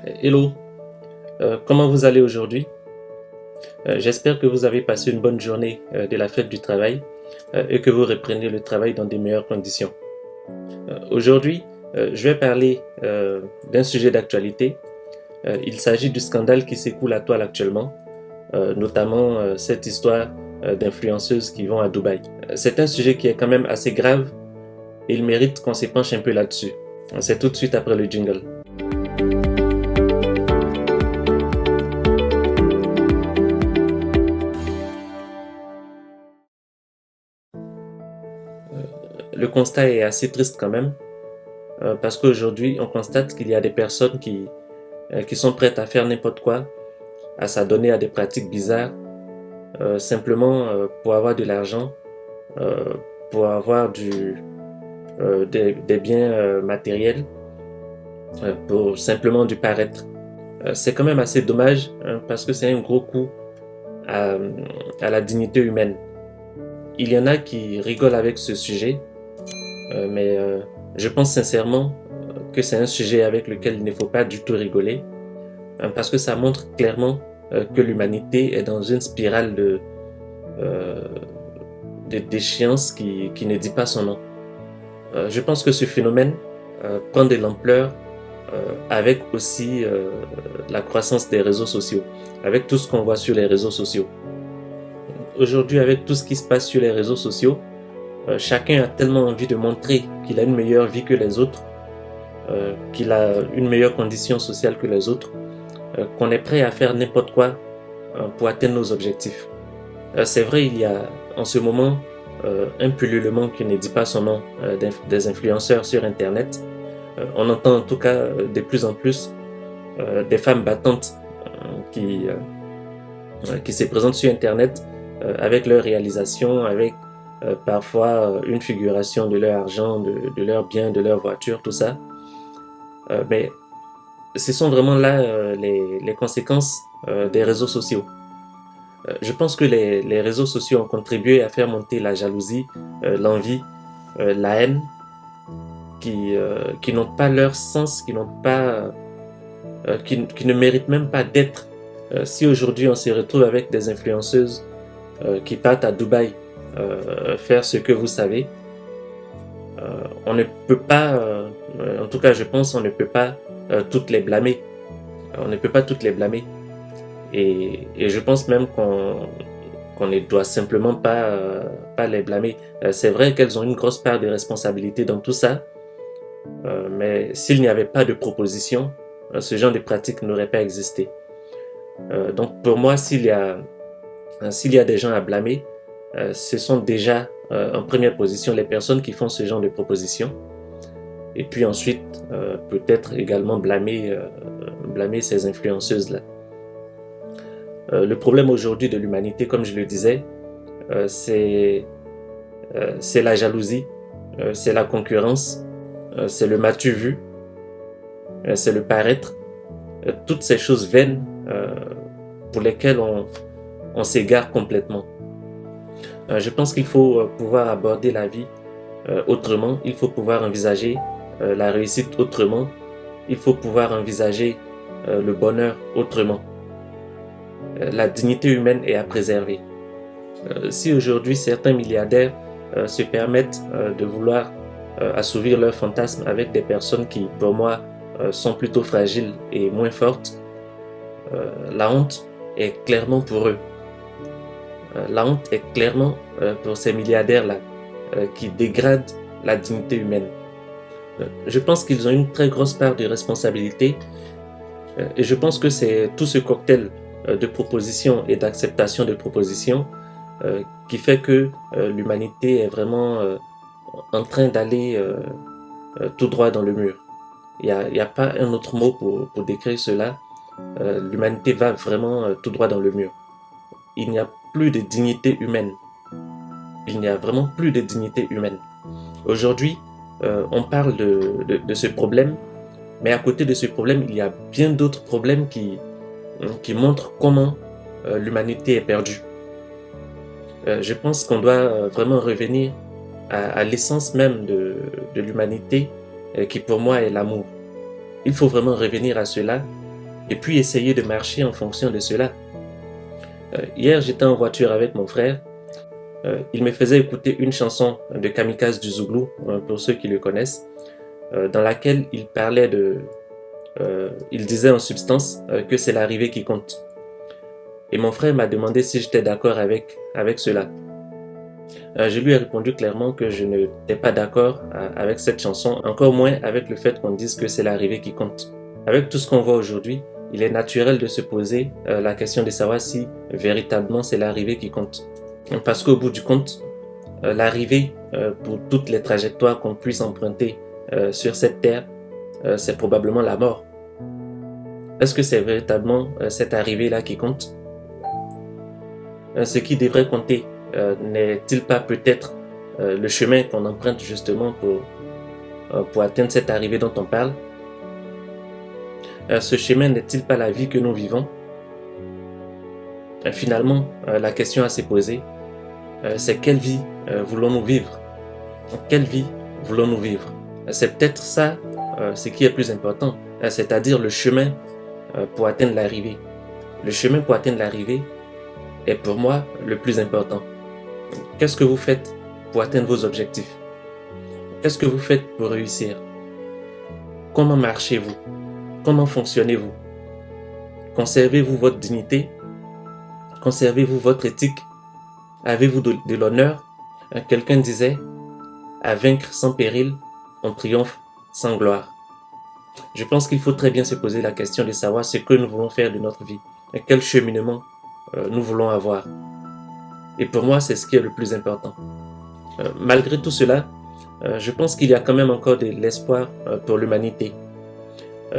Hello, comment vous allez aujourd'hui? J'espère que vous avez passé une bonne journée de la fête du travail et que vous reprenez le travail dans des meilleures conditions. Aujourd'hui, je vais parler d'un sujet d'actualité. Il s'agit du scandale qui s'écoule à toile actuellement, notamment cette histoire d'influenceuses qui vont à Dubaï. C'est un sujet qui est quand même assez grave et il mérite qu'on s'épanche un peu là-dessus. C'est tout de suite après le jingle. Le constat est assez triste quand même, parce qu'aujourd'hui, on constate qu'il y a des personnes qui sont prêtes à faire n'importe quoi, à s'adonner à des pratiques bizarres, simplement pour avoir de l'argent, euh, pour avoir des biens matériels, pour simplement du paraître. C'est quand même assez dommage, hein, parce que c'est un gros coup à, à la dignité humaine. Il y en a qui rigolent avec ce sujet, mais je pense sincèrement que c'est un sujet avec lequel il ne faut pas du tout rigoler, hein, parce que ça montre clairement que l'humanité est dans une spirale euh, de déchéance qui ne dit pas son nom. Je pense que ce phénomène prend de l'ampleur avec aussi la croissance des réseaux sociaux, avec tout ce qu'on voit sur les réseaux sociaux. Aujourd'hui, avec tout ce qui se passe sur les réseaux sociaux, chacun a tellement envie de montrer qu'il a une meilleure vie que les autres, qu'il a une meilleure condition sociale que les autres, qu'on est prêt à faire n'importe quoi pour atteindre nos objectifs. C'est vrai, il y a en ce moment un pullulement qui ne dit pas son nom des influenceurs sur Internet. On entend en tout cas de plus en plus des femmes battantes qui se présentent sur Internet avec leurs réalisations, avec parfois une figuration de leur argent, de leurs biens, de leur voiture, tout ça. Mais ce sont vraiment là les conséquences des réseaux sociaux. Je pense que les réseaux sociaux ont contribué à faire monter la jalousie, l'envie, la haine, qui n'ont pas leur sens, qui ne méritent même pas d'être. Si aujourd'hui on se retrouve avec des influenceuses qui partent à Dubaï faire ce que vous savez, on ne peut pas, en tout cas je pense, on ne peut pas toutes les blâmer. On ne peut pas toutes les blâmer. Et je pense même qu'on ne doit simplement pas les blâmer. C'est vrai qu'elles ont une grosse part de responsabilité dans tout ça, mais s'il n'y avait pas de proposition, ce genre de pratique n'aurait pas existé. Donc pour moi, s'il y a des gens à blâmer, ce sont déjà en première position les personnes qui font ce genre de propositions. Et puis ensuite, peut-être également blâmer ces influenceuses-là. Le problème aujourd'hui de l'humanité, comme je le disais, c'est la jalousie, c'est la concurrence, c'est le m'as-tu vu, c'est le paraître, toutes ces choses vaines pour lesquelles on s'égare complètement. Je pense qu'il faut pouvoir aborder la vie autrement, il faut pouvoir envisager la réussite autrement, il faut pouvoir envisager le bonheur autrement. La dignité humaine est à préserver. Si aujourd'hui certains milliardaires se permettent de vouloir assouvir leurs fantasmes avec des personnes qui, pour moi, sont plutôt fragiles et moins fortes, la honte est clairement pour eux. La honte est clairement pour ces milliardaires-là qui dégradent la dignité humaine. Je pense qu'ils ont une très grosse part de responsabilité et je pense que c'est tout ce cocktail de propositions et d'acceptation de propositions qui fait que l'humanité est vraiment en train d'aller tout droit dans le mur. Il n'y a pas un autre mot pour décrire cela. L'humanité va vraiment tout droit dans le mur. Il n'y a plus de dignité humaine. Il n'y a vraiment plus de dignité humaine. Aujourd'hui, on parle de ce problème, mais à côté de ce problème, il y a bien d'autres problèmes qui montrent comment l'humanité est perdue. Je pense qu'on doit vraiment revenir à l'essence même de l'humanité, qui pour moi est l'amour. Il faut vraiment revenir à cela et puis essayer de marcher en fonction de cela. Hier, j'étais en voiture avec mon frère. Il me faisait écouter une chanson de Kamikaze du Zouglou, pour ceux qui le connaissent, dans laquelle il parlait il disait en substance que c'est l'arrivée qui compte. Et mon frère m'a demandé si j'étais d'accord avec cela. Je lui ai répondu clairement que je n'étais pas d'accord avec cette chanson, encore moins avec le fait qu'on dise que c'est l'arrivée qui compte. Avec tout ce qu'on voit aujourd'hui, il est naturel de se poser la question de savoir si véritablement c'est l'arrivée qui compte. Parce qu'au bout du compte, l'arrivée pour toutes les trajectoires qu'on puisse emprunter sur cette terre, c'est probablement la mort. Est-ce que c'est véritablement cette arrivée-là qui compte? Ce qui devrait compter, n'est-il pas peut-être le chemin qu'on emprunte justement pour atteindre cette arrivée dont on parle? Ce chemin n'est-il pas la vie que nous vivons? Finalement, la question à se poser, c'est quelle vie voulons-nous vivre? Quelle vie voulons-nous vivre? C'est peut-être ça ce qui est plus important, c'est-à-dire le chemin pour atteindre l'arrivée. Le chemin pour atteindre l'arrivée est pour moi le plus important. Qu'est-ce que vous faites pour atteindre vos objectifs? Qu'est-ce que vous faites pour réussir? Comment marchez-vous? Comment fonctionnez-vous? Conservez-vous votre dignité? Conservez-vous votre éthique? Avez-vous de l'honneur? Quelqu'un disait, à vaincre sans péril, on triomphe sans gloire. Je pense qu'il faut très bien se poser la question de savoir ce que nous voulons faire de notre vie et quel cheminement nous voulons avoir. Et pour moi, c'est ce qui est le plus important. Malgré tout cela, je pense qu'il y a quand même encore de l'espoir pour l'humanité.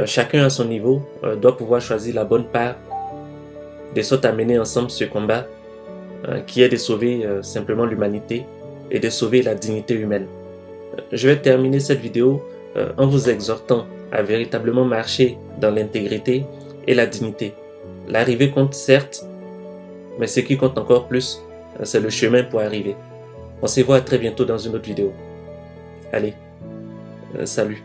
Chacun à son niveau doit pouvoir choisir la bonne part de sorte à mener ensemble ce combat qui est de sauver simplement l'humanité et de sauver la dignité humaine. Je vais terminer cette vidéo en vous exhortant à véritablement marcher dans l'intégrité et la dignité. L'arrivée compte certes, mais ce qui compte encore plus, c'est le chemin pour arriver. On se voit très bientôt dans une autre vidéo. Allez, salut.